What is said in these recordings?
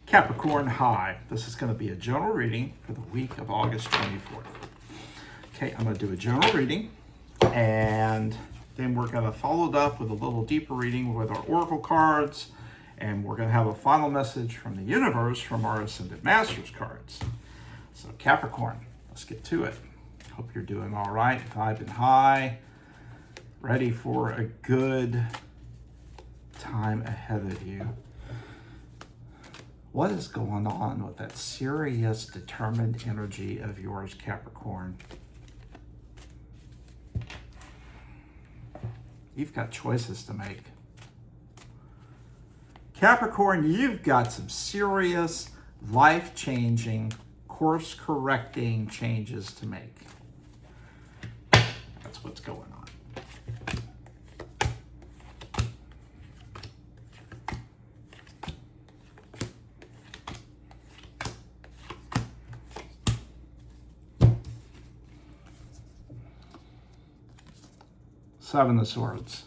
Capricorn, hi. This is going to be a general reading for the week of August 24th. Okay, I'm going to do a general reading, and then we're going to follow it up with a little deeper reading with our oracle cards, and we're going to have a final message from the universe from our Ascended Masters cards. So Capricorn, let's get to it. Hope you're doing all right, vibing high, ready for a good time ahead of you. What is going on with that serious, determined energy of yours, Capricorn? You've got choices to make. Capricorn, you've got some serious, life-changing, course-correcting changes to make. That's what's going on. Seven of Swords.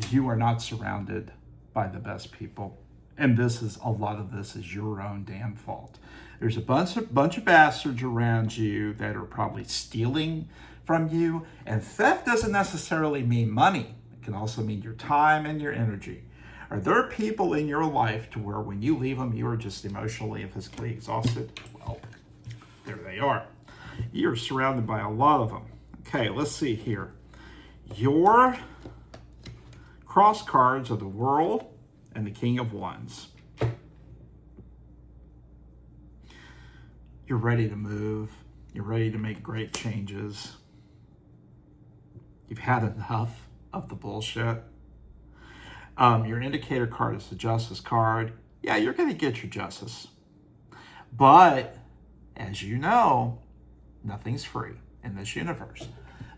You are not surrounded by the best people. And a lot of this is your own damn fault. There's a bunch of bastards around you that are probably stealing from you. And theft doesn't necessarily mean money. It can also mean your time and your energy. Are there people in your life to where when you leave them, you are just emotionally and physically exhausted? Well, there they are. You're surrounded by a lot of them. Okay, let's see here. Your cross cards are the World and the King of Wands. You're ready to move. You're ready to make great changes. You've had enough of the bullshit. Your indicator card is the Justice card. Yeah, you're going to get your justice. But, as you know, nothing's free in this universe.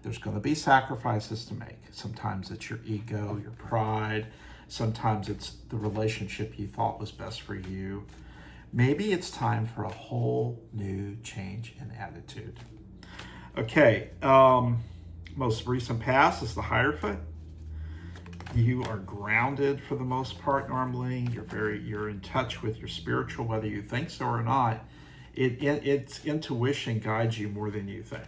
There's going to be sacrifices to make. Sometimes it's your ego, your pride. Sometimes it's the relationship you thought was best for you. Maybe it's time for a whole new change in attitude. Okay, most recent past is the Hierophant. You are grounded for the most part normally. You're in touch with your spiritual, whether you think so or not. Its intuition guides you more than you think.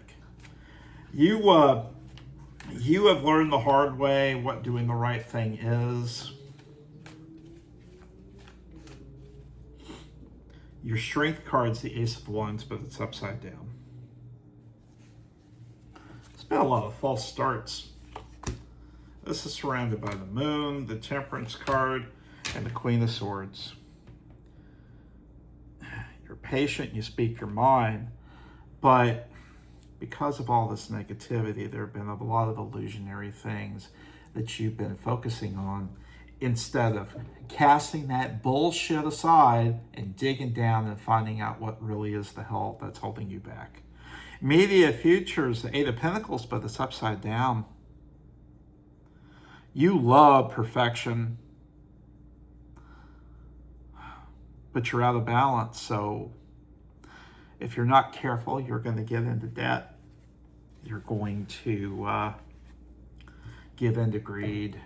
You have learned the hard way what doing the right thing is. Your Strength card's the Ace of Wands, but it's upside down. It's been a lot of false starts. This is surrounded by the Moon, the Temperance card, and the Queen of Swords. You're patient, you speak your mind, but because of all this negativity, there have been a lot of illusionary things that you've been focusing on instead of casting that bullshit aside and digging down and finding out what really is the hell that's holding you back. Immediate future is the Eight of Pentacles, but it's upside down. You love perfection, but you're out of balance. So if you're not careful, you're going to get into debt. You're going to give in to greed.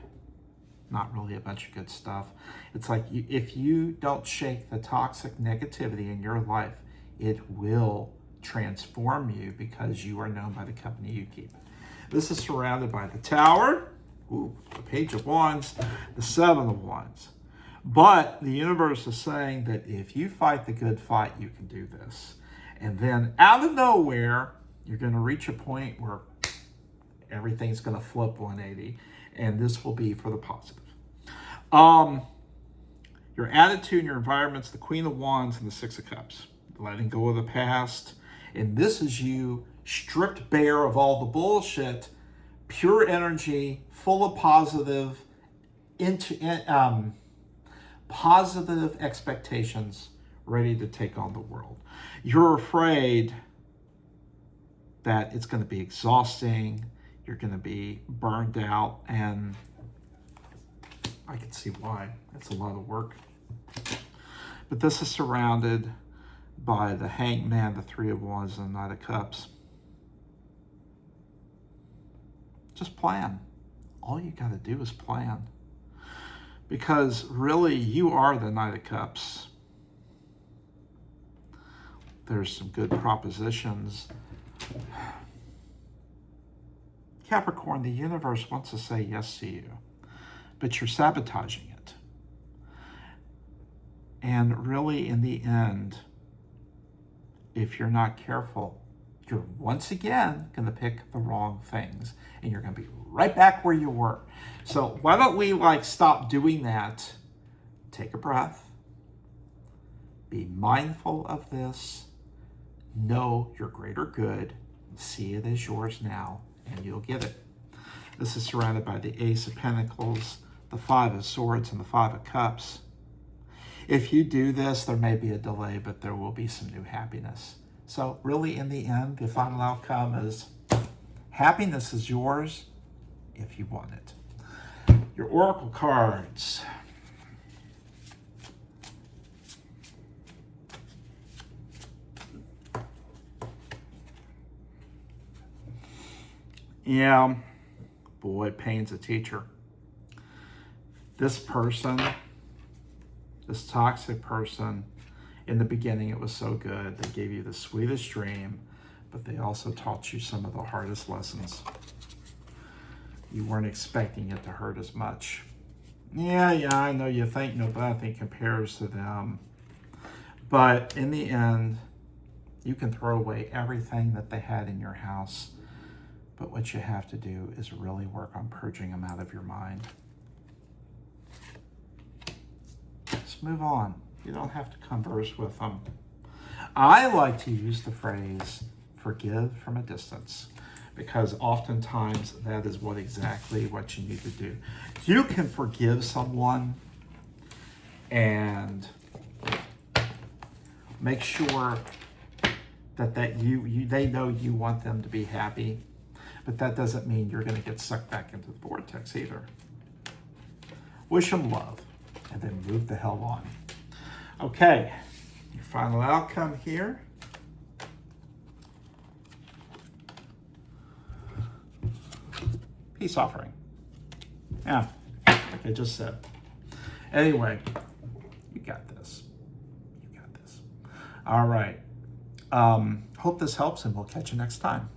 Not really a bunch of good stuff. It's like if you don't shake the toxic negativity in your life, it will transform you because you are known by the company you keep. This is surrounded by the Tower, the Page of Wands, the Seven of Wands. But the universe is saying that if you fight the good fight, you can do this. And then out of nowhere, you're going to reach a point where everything's going to flip 180. And this will be for the positive. Your attitude and your environment's the Queen of Wands and the Six of Cups. Letting go of the past. And this is you stripped bare of all the bullshit, pure energy, full of positive expectations, ready to take on the world. You're afraid that it's going to be exhausting, you're going to be burned out, and I can see why. It's a lot of work. But this is surrounded by the Hanged Man, the Three of Wands, and the Knight of Cups. Just plan. All you got to do is plan. Because really, you are the Knight of Cups. There's some good propositions. Capricorn, the universe wants to say yes to you, but you're sabotaging it. And really, in the end, if you're not careful, you're once again going to pick the wrong things, and you're going to be right back where you were. So why don't we stop doing that? Take a breath. Be mindful of this. Know your greater good. See it as yours now, and you'll get it. This is surrounded by the Ace of Pentacles, the Five of Swords, and the Five of Cups. If you do this, there may be a delay, but there will be some new happiness. So really, in the end, the final outcome is happiness is yours if you want it. Your oracle cards. Yeah, boy, pain's a teacher. This person, this toxic person, in the beginning it was so good. They gave you the sweetest dream, but they also taught you some of the hardest lessons. You weren't expecting it to hurt as much. Yeah, I know you think nobody compares to them. But in the end, you can throw away everything that they had in your house. But what you have to do is really work on purging them out of your mind. Just move on. You don't have to converse with them. I like to use the phrase, forgive from a distance, because oftentimes that is exactly what you need to do. You can forgive someone and make sure that they know you want them to be happy, but that doesn't mean you're going to get sucked back into the vortex either. Wish them love, and then move the hell on. Okay, your final outcome here. Peace offering. Yeah, like I just said. Anyway, you got this. You got this. All right. Hope this helps, and we'll catch you next time.